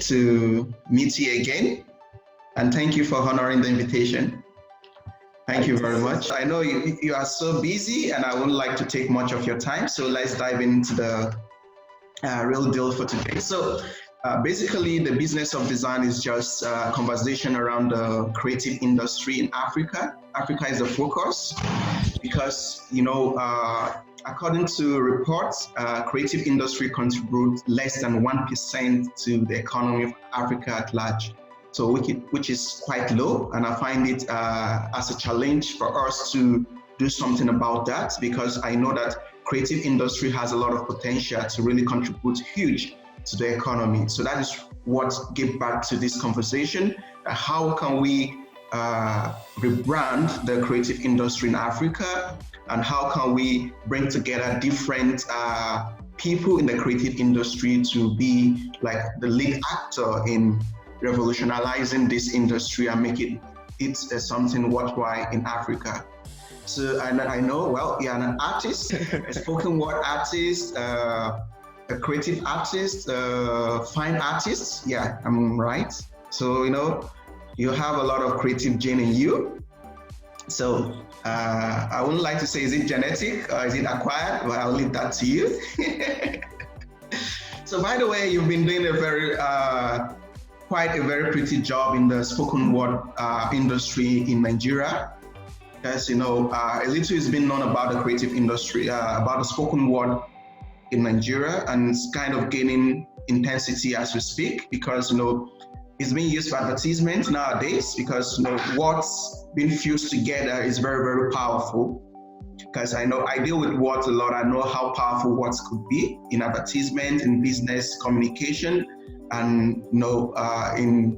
privilege to meet you again, and thank you for honoring the invitation. Thank you very much. I know you are so busy, and I wouldn't like to take much of your time, so let's dive into the real deal for today. So basically, the business of design is just a conversation around the creative industry in Africa. Africa is the focus because, according to reports, creative industry contributes less than 1% to the economy of Africa at large. So which is quite low, and I find it as a challenge for us to do something about that, because I know that creative industry has a lot of potential to really contribute huge to the economy. So that is what gives back to this conversation. How can we rebrand the creative industry in Africa, and how can we bring together different people in the creative industry to be like the lead actor in revolutionizing this industry and make it something worthwhile in Africa. So I know, well, you're an artist, a spoken word artist, a creative artist, fine artist. Yeah, I'm right. So, you have a lot of creative gene in you. So I wouldn't like to say, is it genetic or is it acquired? But I'll leave that to you. So by the way, you've been doing quite a very pretty job in the spoken word industry in Nigeria. As a little has been known about the creative industry, about the spoken word in Nigeria, and it's kind of gaining intensity as we speak, because it's being used for advertisement nowadays, because what's being fused together is very, very powerful. Because I know I deal with words a lot. I know how powerful words could be in advertisement, in business communication, and in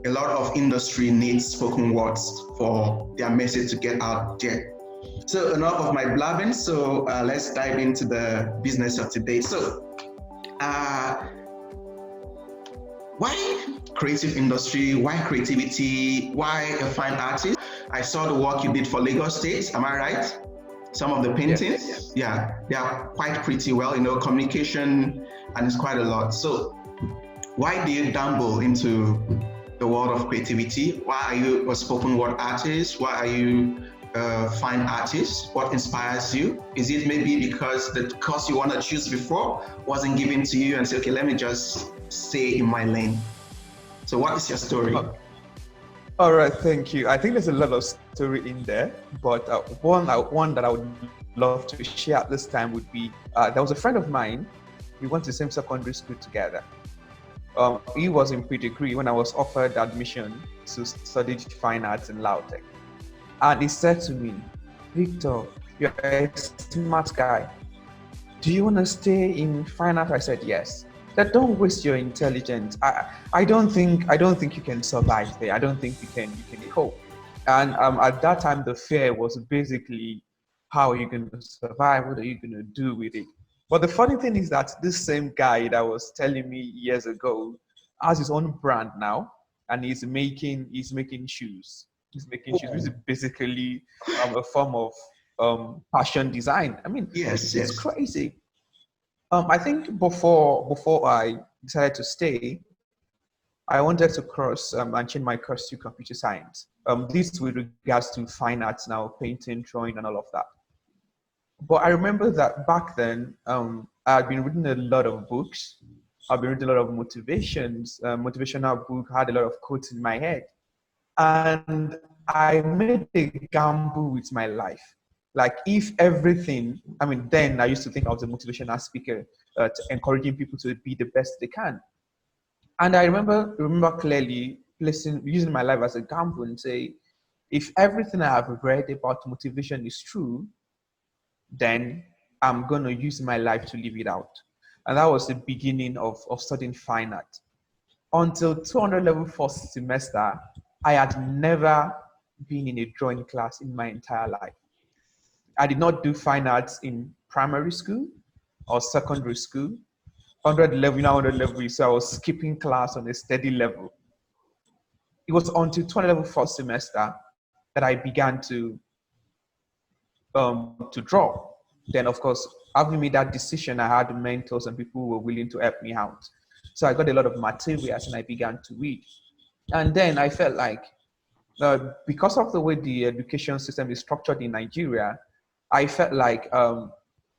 a lot of industry needs spoken words for their message to get out there. So enough of my blabbing. So let's dive into the business of today. So why creative industry? Why creativity? Why a fine artist? I saw the work you did for Lagos State. Am I right? Some of the paintings, yes. Yeah, they are quite pretty well, communication, and it's quite a lot. So why do you dabble into the world of creativity? Why are you a spoken word artist? Why are you a fine artist? What inspires you? Is it maybe because the course you want to choose before wasn't given to you and say, okay, let me just stay in my lane? So what is your story? All right, thank you. I think there's a lot of story in there, but one that I would love to share at this time would be, there was a friend of mine. We went to the same secondary school together. He was in pre-degree when I was offered admission to study fine arts in Lautech. And he said to me, Victor, you're a smart guy. Do you want to stay in fine arts? I said, yes. That don't waste your intelligence. I don't think you can survive there. I don't think you can cope. And at that time, the fear was basically, how are you going to survive? What are you going to do with it? But the funny thing is that this same guy that was telling me years ago has his own brand now, and he's making shoes. He's making shoes, which is basically a form of fashion design. I mean, it's crazy. I think before I decided to stay, I wanted to cross and change my course to computer science. This with regards to fine arts now, painting, drawing, and all of that. But I remember that back then, I had been reading a lot of books. I've been reading a lot of motivational book, had a lot of quotes in my head. And I made a gamble with my life. Like if everything, then I used to think I was a motivational speaker, encouraging people to be the best they can. And I remember clearly using my life as a gamble and say, if everything I have read about motivation is true, then I'm going to use my life to live it out. And that was the beginning of studying fine art. Until 200 level first semester, I had never been in a drawing class in my entire life. I did not do fine arts in primary school or secondary school. 100 level, so I was skipping class on a steady level. It was until 200 level first semester that I began to draw. Then, of course, having made that decision, I had mentors and people who were willing to help me out. So I got a lot of materials and I began to read. And then I felt like because of the way the education system is structured in Nigeria, I felt like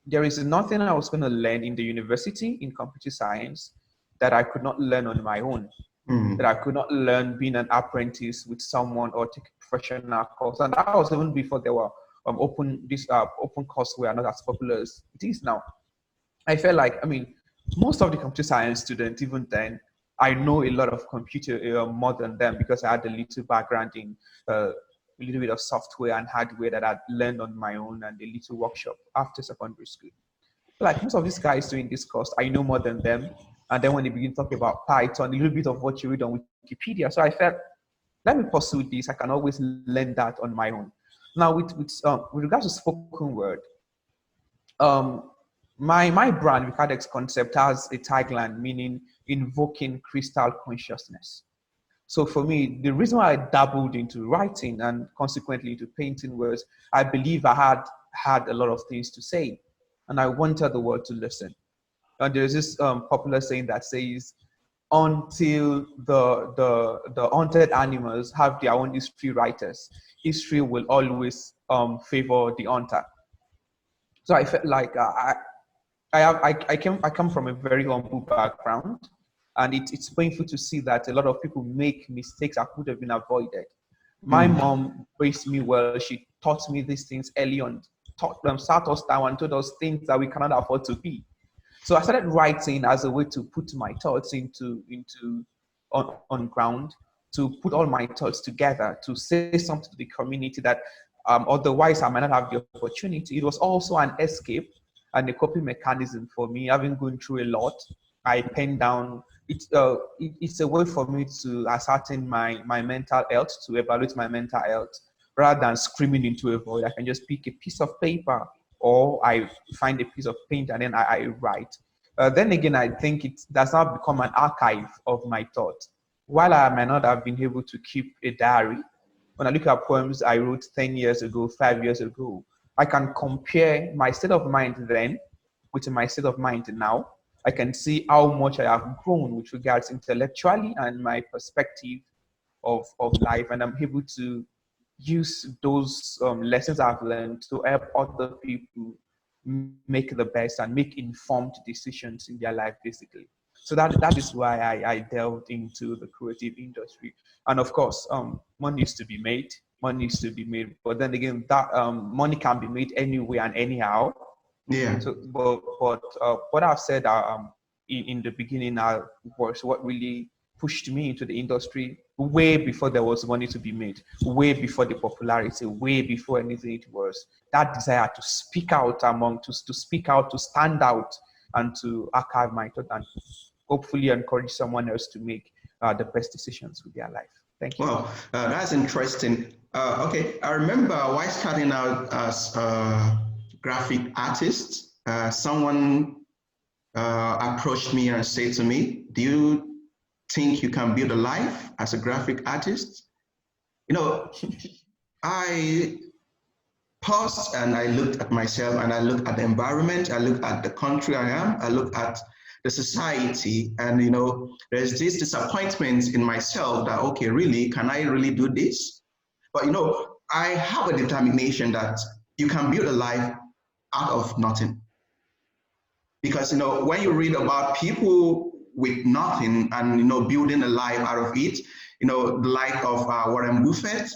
there is nothing I was going to learn in the university in computer science that I could not learn on my own, that I could not learn being an apprentice with someone or take a professional course. And that was even before there were open courses were not as popular as it is now. I felt like, I mean, most of the computer science students, even then, I know a lot of computer more than them because I had a little background in a little bit of software and hardware that I'd learned on my own and a little workshop after secondary school. Like most of these guys doing this course, I know more than them. And then when they begin talking about Python, a little bit of what you read on Wikipedia. So I felt, let me pursue this. I can always learn that on my own. Now, with regards to spoken word, um, my brand, Vicadex Concept, has a tagline meaning invoking crystal consciousness. So for me, the reason why I dabbled into writing and consequently into painting was I believe I had a lot of things to say, and I wanted the world to listen. And there's this popular saying that says, "Until the haunted animals have their own history writers, history will always favor the hunter." So I felt like I come from a very humble background, and it's painful to see that a lot of people make mistakes that could have been avoided. My mom raised me well. She taught me these things early on, taught them, sat us down and told us things that we cannot afford to be. So I started writing as a way to put my thoughts into on ground, to put all my thoughts together, to say something to the community that otherwise I might not have the opportunity. It was also an escape and a coping mechanism for me, having gone through a lot. I pen down. It's a way for me to ascertain my mental health, to evaluate my mental health, rather than screaming into a void. I can just pick a piece of paper or I find a piece of paint and then I write. Then again, I think it does not become an archive of my thoughts. While I might not have been able to keep a diary, when I look at poems I wrote 10 years ago, 5 years ago, I can compare my state of mind then with my state of mind now. I can see how much I have grown with regards intellectually and my perspective of life. And I'm able to use those lessons I've learned to help other people make the best and make informed decisions in their life, basically. So that is why I delved into the creative industry. And of course, money is to be made. Money is to be made. But then again, that money can be made anywhere and anyhow. Yeah. So, but what I've said in the beginning was what really pushed me into the industry way before there was money to be made, way before the popularity, way before anything. It was that desire to speak out to speak out, to stand out, and to archive my thought and hopefully encourage someone else to make the best decisions with their life. Thank you. Wow, that's interesting. Okay, I remember while starting out as a graphic artist, someone approached me and said to me, "Do you think you can build a life as a graphic artist?" You know, I paused and I looked at myself and I looked at the environment, I looked at the country I am, I looked at the society, and there's this disappointment in myself that, okay, really, can I really do this? But I have a determination that you can build a life out of nothing. Because when you read about people with nothing and building a life out of it, the like of Warren Buffett,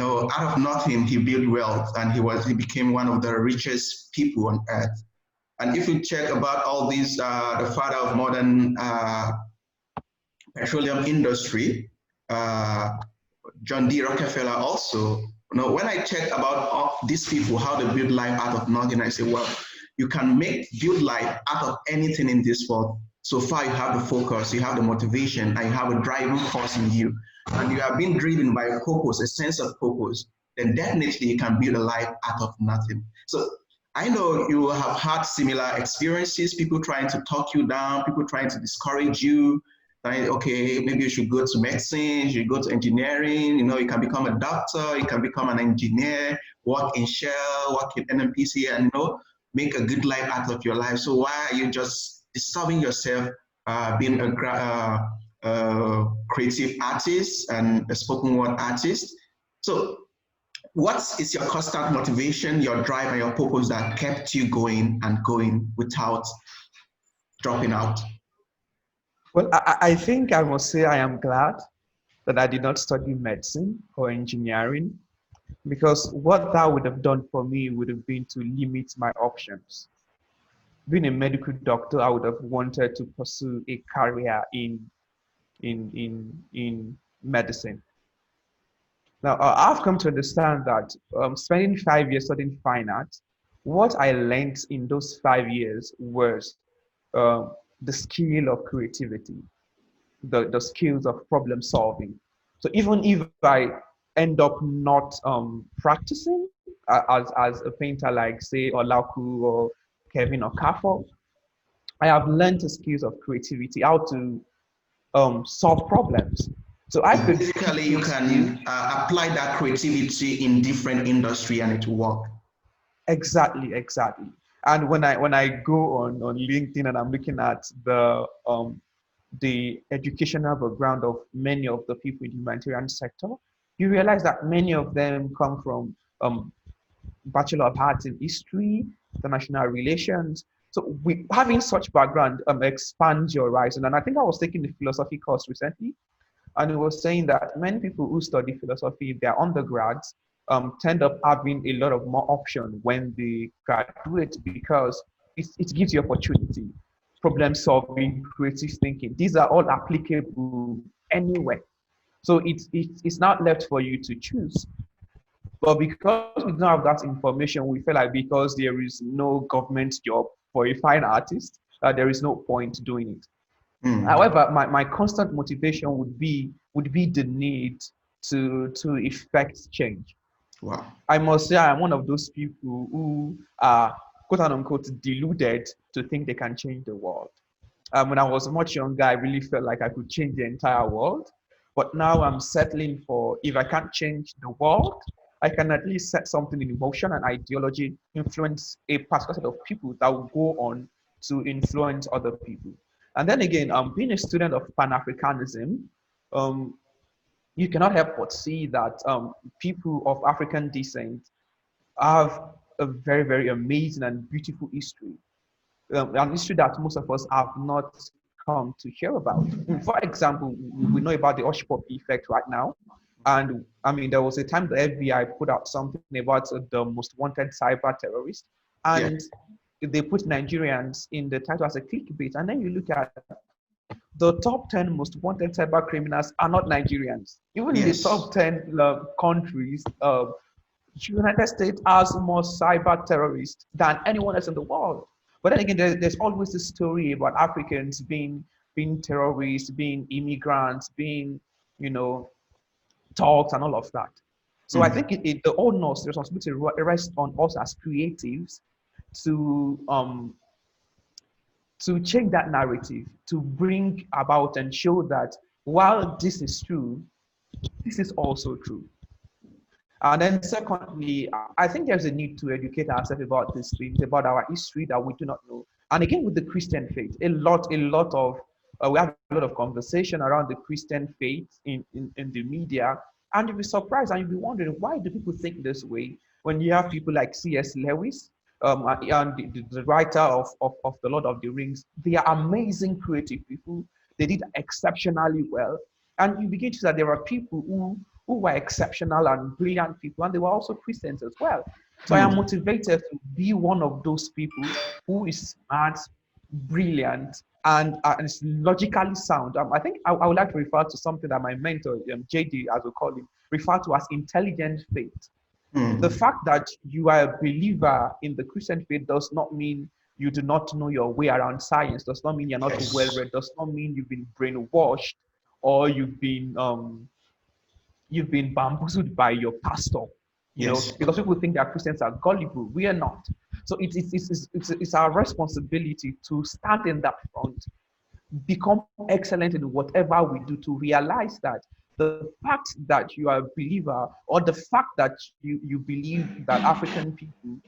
out of nothing he built wealth and he became one of the richest people on earth. And if you check about all these, the father of modern petroleum industry, John D. Rockefeller also, when I check about all these people, how they build life out of nothing, I say, well, you can build life out of anything in this world. So far, you have the focus, you have the motivation, and you have a driving force in you. And you have been driven by a purpose, a sense of purpose, then definitely you can build a life out of nothing. So I know you have had similar experiences, people trying to talk you down, people trying to discourage you, like, okay, maybe you should go to medicine, you should go to engineering, you can become a doctor, you can become an engineer, work in Shell, work in NMPC, and make a good life out of your life. So why are you just disturbing yourself being a creative artist and a spoken word artist. So what is your constant motivation, your drive, and your purpose that kept you going and going without dropping out? Well, I think I must say I am glad that I did not study medicine or engineering, because what that would have done for me would have been to limit my options. Being a medical doctor, I would have wanted to pursue a career in medicine. Now, I've come to understand that spending 5 years studying fine arts, what I learned in those 5 years was the skill of creativity, the skills of problem solving. So even if I end up not practicing as a painter like, say, Olaku or Kevin or Kafo, I have learned the skills of creativity, how to solve problems. So I could Basically, pick you those skills. can apply that creativity in different industry and it will work. Exactly, exactly. And when I go on LinkedIn and I'm looking at the educational background of many of the people in the humanitarian sector, you realize that many of them come from Bachelor of Arts in History, International Relations. So having such background expands your horizon. And I think I was taking the philosophy course recently, and it was saying that many people who study philosophy, if they're undergrads, tend up having a lot of more option when they graduate, because it gives you opportunity, problem solving, creative thinking. These are all applicable anywhere. So it's not left for you to choose. But because we don't have that information, we feel like because there is no government job for a fine artist, there is no point doing it. Mm. However, my constant motivation would be the need to effect change. Wow. I must say I am one of those people who are quote unquote deluded to think they can change the world. When I was much younger, I really felt like I could change the entire world. But now I'm settling for, if I can't change the world, I can at least set something in motion and ideology, influence a particular set of people that will go on to influence other people. And then again, being a student of Pan Africanism, um, you cannot help but see that people of African descent have a very, very amazing and beautiful history, an history that most of us have not come to hear about. For example, we know about the Hush Puppy effect right now. And I mean, there was a time the FBI put out something about the most wanted cyber terrorist, Yeah. and they put Nigerians in the title as a clickbait. And then you look at the top 10 most wanted cyber criminals are not Nigerians. Even in the Yes. top 10 countries, United States has more cyber terrorists than anyone else in the world. But then again, there's always this story about Africans being terrorists, being immigrants, being, you know, thugs and all of that. So I Mm. think the onus, the responsibility rests on us as creatives to to change that narrative, to bring about and show that while this is true, this is also true. And then secondly, I think there's a need to educate ourselves about these things, about our history that we do not know. And again, with the Christian faith, a lot of we have a lot of conversation around the Christian faith in the media, and you'll be surprised and you'll be wondering, why do people think this way when you have people like C.S. Lewis, and the writer of the Lord of the Rings. They are amazing creative people. They did exceptionally well, and you begin to see that there are people who were exceptional and brilliant people, and they were also Christians as well. So I am Mm. motivated to be one of those people who is smart, brilliant, and is logically sound. I think I would like to refer to something that my mentor, JD, as we call him, refer to as intelligent faith. The Mm. fact that you are a believer in the Christian faith does not mean you do not know your way around science, does not mean you're not well Yes. read, does not mean you've been brainwashed or you've been bamboozled by your pastor, Yes. because people think that Christians are gullible. We are not. So it's our responsibility to stand in that front, become excellent in whatever we do, to realize that the fact that you are a believer, or the fact that you believe that African people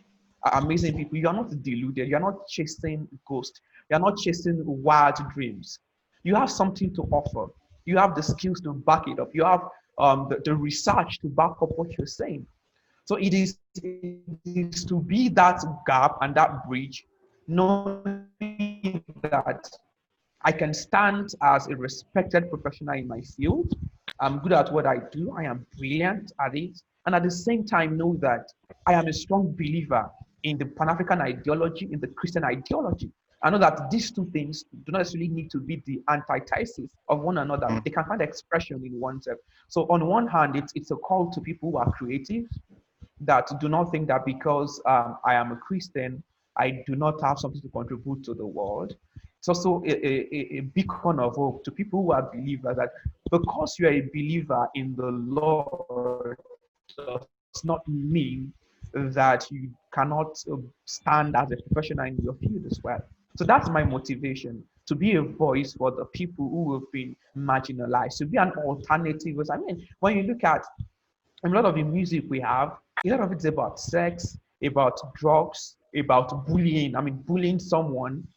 are amazing people, you are not deluded, you are not chasing ghosts, you are not chasing wild dreams. You have something to offer. You have the skills to back it up. You have the research to back up what you're saying. So it is to be that gap and that bridge, knowing that I can stand as a respected professional in my field. I'm good at what I do. I am brilliant at it. And at the same time, know that I am a strong believer in the Pan African ideology, in the Christian ideology. I know that these two things do not necessarily need to be the antithesis of one another. They can find expression in oneself. So, on one hand, it's a call to people who are creative, that do not think that because I am a Christian, I do not have something to contribute to the world. It's also a beacon of hope to people who are believers, that because you are a believer in the Lord does not mean that you cannot stand as a professional in your field as well. So that's my motivation, to be a voice for the people who have been marginalized, to be an alternative. I mean, when you look at a lot of the music we have, a lot of it's about sex, about drugs, about bullying. I mean, bullying someone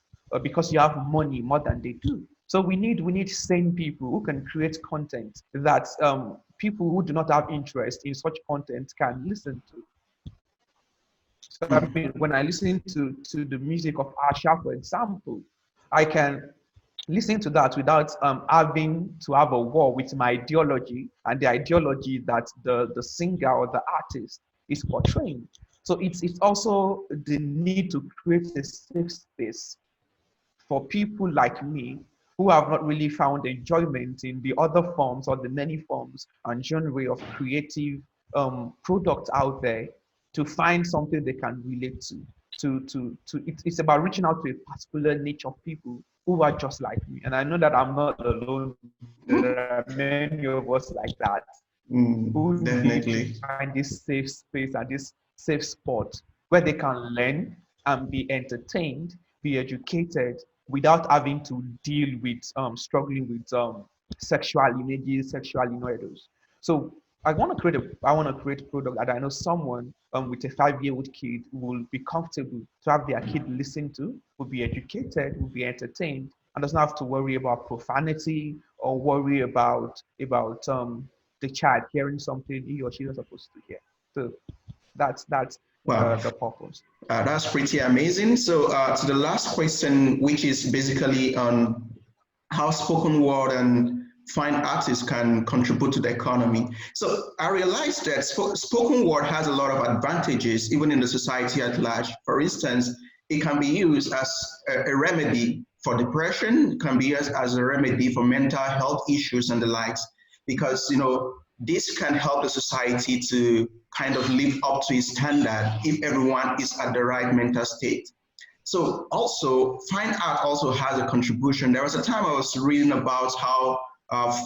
because you have money more than they do. So we need sane people who can create content that people who do not have interest in such content can listen to. So I mean, when I listen to the music of Asha, for example, I can listen to that without having to have a war with my ideology and the ideology that the singer or the artist is portraying. So it's also the need to create a safe space for people like me who have not really found enjoyment in the other forms or the many forms and genre of creative products out there, to find something they can relate to. It's about reaching out to a particular niche of people who are just like me. And I know that I'm not alone. There are many of us like that, who need to Definitely. find this safe space and this safe spot where they can learn and be entertained, be educated without having to deal with struggling with sexual images, sexual innuendos. So I want to create a product that I know someone with a 5-year-old kid will be comfortable to have their kid listen to, will be educated, will be entertained, and doesn't have to worry about profanity or worry about the child hearing something he or she is supposed to hear. So that's Wow. the purpose. That's pretty amazing. So, to the last question, which is basically on how spoken word and fine artists can contribute to the economy. So, I realized that spoken word has a lot of advantages, even in the society at large. For instance, it can be used as a remedy for depression, it can be used as a remedy for mental health issues and the likes, because this can help the society to kind of live up to its standard if everyone is at the right mental state. So also, fine art also has a contribution. There was a time I was reading about how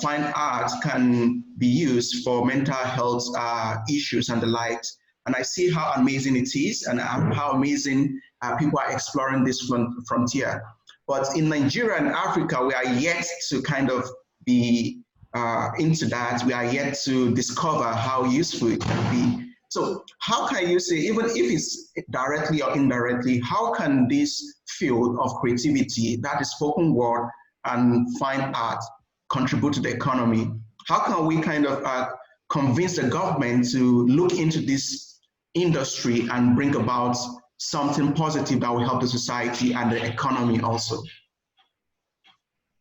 fine art can be used for mental health issues and the likes. And I see how amazing it is and how amazing people are exploring this frontier. But in Nigeria and Africa, we are yet to kind of be into that. We are yet to discover how useful it can be. So how can you say, even if it's directly or indirectly, how can this field of creativity, that is spoken word and fine art, contribute to the economy? How can we kind of convince the government to look into this industry and bring about something positive that will help the society and the economy also?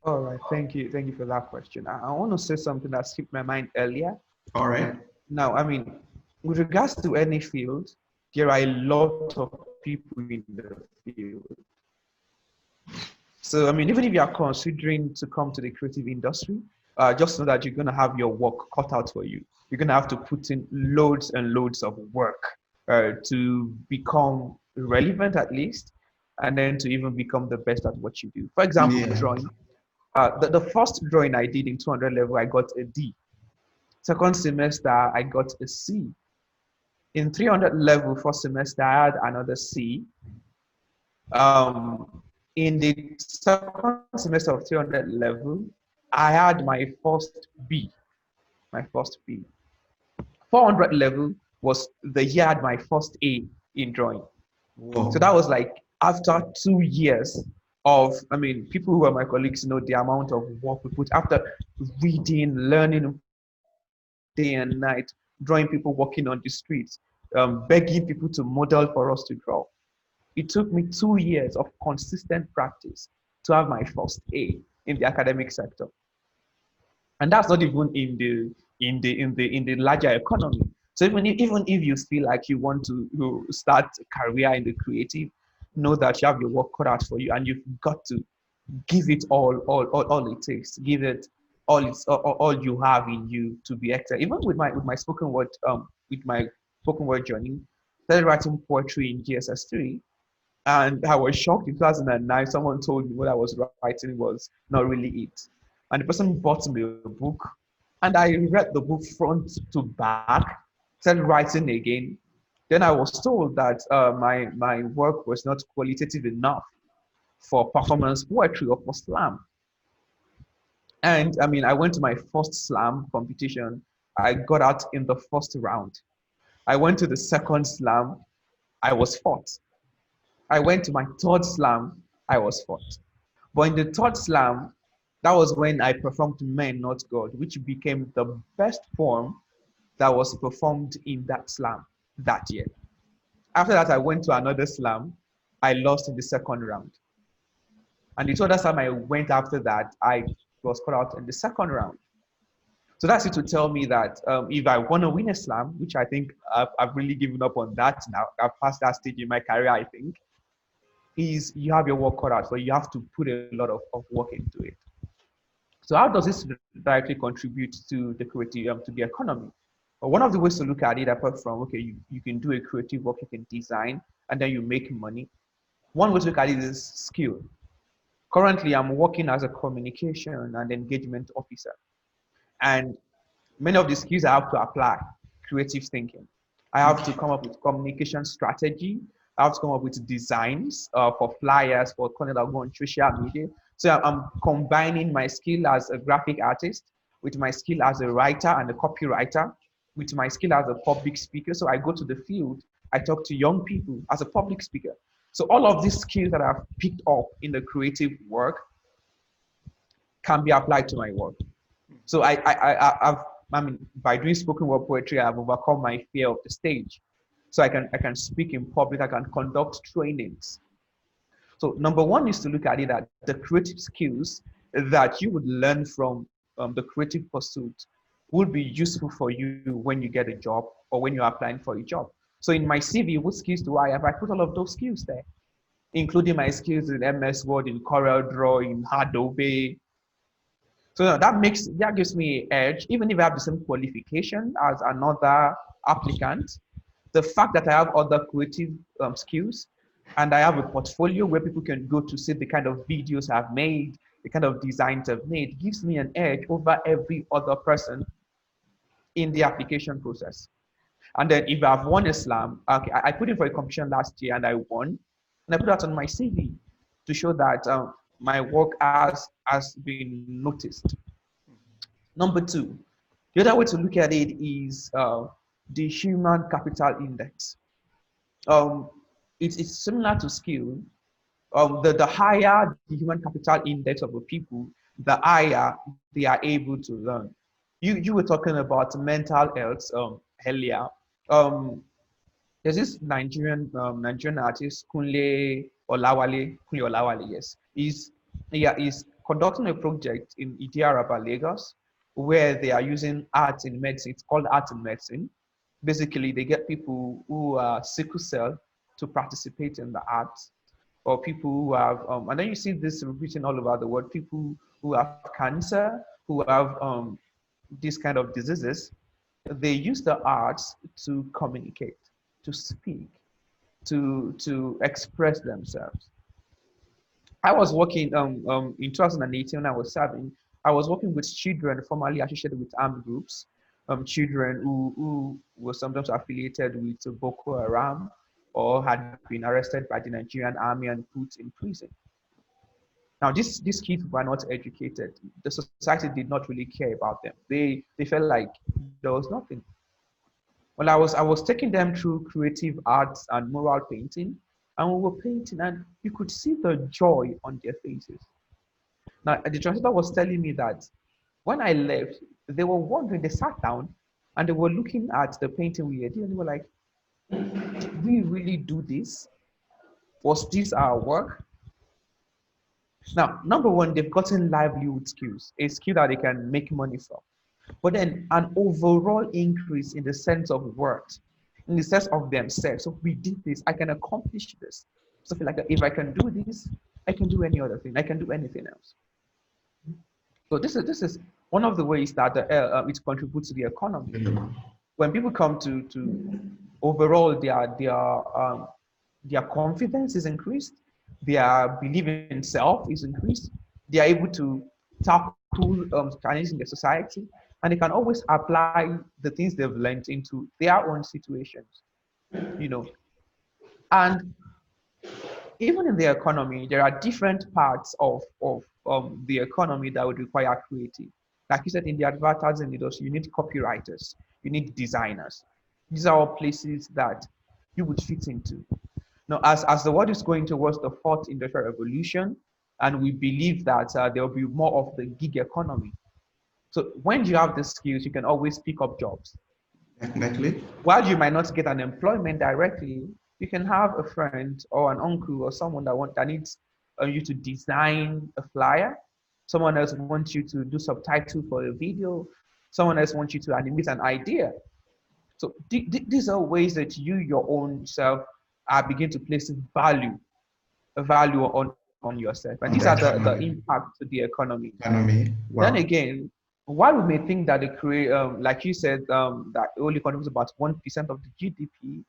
All right, thank you for that question. I want to say something that skipped my mind earlier. All right. Now, I mean, with regards to any field, there are a lot of people in the field. So, I mean, even if you are considering to come to the creative industry, just know that you're going to have your work cut out for you. You're going to have to put in loads and loads of work to become relevant, at least, and then to even become the best at what you do. For example, Yeah. drawing. The first drawing I did in 200 level, I got a D. Second semester, I got a C. In 300 level, first semester, I had another C. In the second semester of 300 level, I had my first B. My first B. 400 level was the year I had my first A in drawing. So Whoa. that was like after 2 years I mean, people who are my colleagues know the amount of work we put after reading, learning day and night, drawing people walking on the streets, begging people to model for us to draw. It took me 2 years of consistent practice to have my first A in the academic sector. And that's not even in the larger economy. So even if you feel like you want to start a career in the creative, know that you have your work cut out for you, and you've got to give it all it takes. Give it all you have in you to be excellent. Even with my spoken word journey, started writing poetry in GSS 3, and I was shocked in 2009. Someone told me what I was writing was not really it. And the person bought me a book, and I read the book front to back, started writing again. Then I was told that my work was not qualitative enough for performance poetry or for slam. And I mean, I went to my first slam competition. I got out in the first round. I went to the second slam. I was fourth. I went to my third slam. I was fourth. But in the third slam, that was when I performed Men Not God, which became the best form that was performed in that slam that year. After that, I went to another slam. I lost in the second round. And the other time I went after that, I was cut out in the second round. So that's it to tell me that if I want to win a slam, which I think I've really given up on that now, I've passed that stage in my career, I think, is you have your work cut out, so you have to put a lot of work into it. So how does this directly contribute to the creative, to the economy? Well, one of the ways to look at it, apart from, okay, you can do a creative work, you can design, and then you make money. One way to look at it is skill. Currently, I'm working as a communication and engagement officer. And many of the skills I have to apply, creative thinking. I have to come up with communication strategy. I have to come up with designs for flyers, for content that go on social media. So I'm combining my skill as a graphic artist with my skill as a writer and a copywriter, with my skill as a public speaker. So I go to the field, I talk to young people as a public speaker. So all of these skills that I've picked up in the creative work can be applied to my work. So I mean, by doing spoken word poetry, I've overcome my fear of the stage. So I can speak in public, I can conduct trainings. So number one is to look at it that the creative skills that you would learn from the creative pursuit will be useful for you when you get a job or when you're applying for a job. So in my CV, what skills do I have? I put all of those skills there, including my skills in MS Word, in Corel Draw, in Adobe. So that gives me an edge, even if I have the same qualification as another applicant. The fact that I have other creative skills and I have a portfolio where people can go to see the kind of videos I've made, the kind of designs I've made, gives me an edge over every other person in the application process. And then if I've won a slam, okay, I put in for a competition last year and I won, and I put that on my CV to show that my work has been noticed. Number two, the other way to look at it is the human capital index. Um, it's similar to skill. The higher the human capital index of a people, the higher they are able to learn. You were talking about mental health earlier. Um, there's this Nigerian artist Kunle Olawale, yes. He's conducting a project in Idiaraba, Lagos, where they are using art in medicine. It's called art in medicine. Basically, they get people who are sickle cell to participate in the arts, or people who have, and then you see this written all over the world, people who have cancer, who have these kind of diseases. They use the arts to communicate, to speak, to express themselves. I was working in 2018 when I was serving. I was working with children formerly associated with armed groups, children who were sometimes affiliated with Boko Haram or had been arrested by the Nigerian army and put in prison. Now, these kids were not educated. The society did not really care about them. They felt like there was nothing. Well, I was taking them through creative arts and mural painting. And we were painting, and you could see the joy on their faces. Now, the translator was telling me that when I left, they were wondering, they sat down and they were looking at the painting we did, and they were like, did we really do this? Was this our work? Now, number one, they've gotten livelihood skills, a skill that they can make money from. But then an overall increase in the sense of worth, in the sense of themselves. So we did this, I can accomplish this. So I feel like if I can do this, I can do any other thing. I can do anything else. So this is one of the ways that it contributes to the economy. When people come to overall their confidence is increased, their belief in self is increased. They are able to tackle challenges in the society, and they can always apply the things they've learned into their own situations. You know, and even in the economy, there are different parts of the economy that would require creative. Like you said, in the advertising industry, you need copywriters, you need designers. These are all places that you would fit into. Now, as the world is going towards the fourth industrial revolution, and we believe that there will be more of the gig economy. So when you have the skills, you can always pick up jobs. Definitely. While you might not get an employment directly, you can have a friend or an uncle or someone that needs you to design a flyer. Someone else wants you to do subtitle for a video. Someone else wants you to animate an idea. So these are ways that you, your own self, begin to place a value on yourself. And these are the impact to the economy. Wow. Then again, while we may think that the create, like you said, that it only contributes about 1% of the GDP,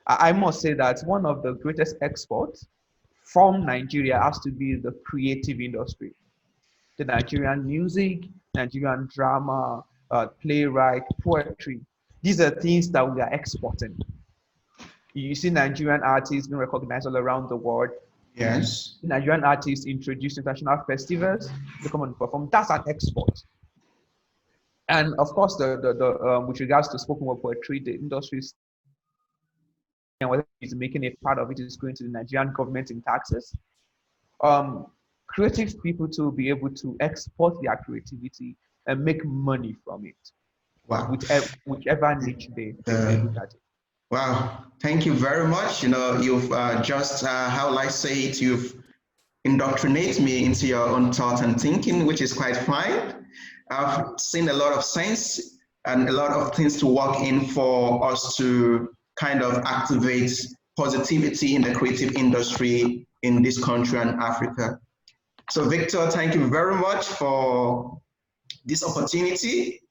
I must say that one of the greatest exports from Nigeria has to be the creative industry. The Nigerian music, Nigerian drama, playwright, poetry. These are things that we are exporting. You see Nigerian artists being recognized all around the world. Yes. Nigerian artists introduced international festivals to come and perform. That's an export. And of course, with regards to spoken word poetry, the industry is, and whether it's making a part of it is going to the Nigerian government in taxes. Creative people to be able to export their creativity and make money from it. Wow. Whichever niche they look at it. Wow. Thank you very much. You've just, how will I say it, you've indoctrinated me into your own thought and thinking, which is quite fine. I've seen a lot of sense and a lot of things to work in for us to kind of activate positivity in the creative industry in this country and Africa. So Victor, thank you very much for this opportunity.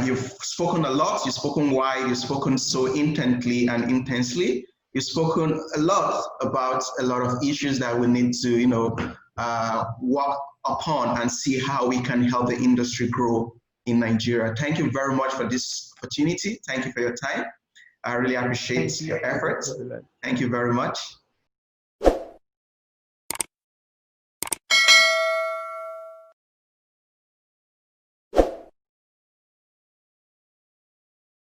You've spoken a lot, you've spoken wide, you've spoken so intently and intensely. You've spoken a lot about a lot of issues that we need to, work upon and see how we can help the industry grow in Nigeria. Thank you very much for this opportunity. Thank you for your time. I really appreciate your efforts. Thank you very much.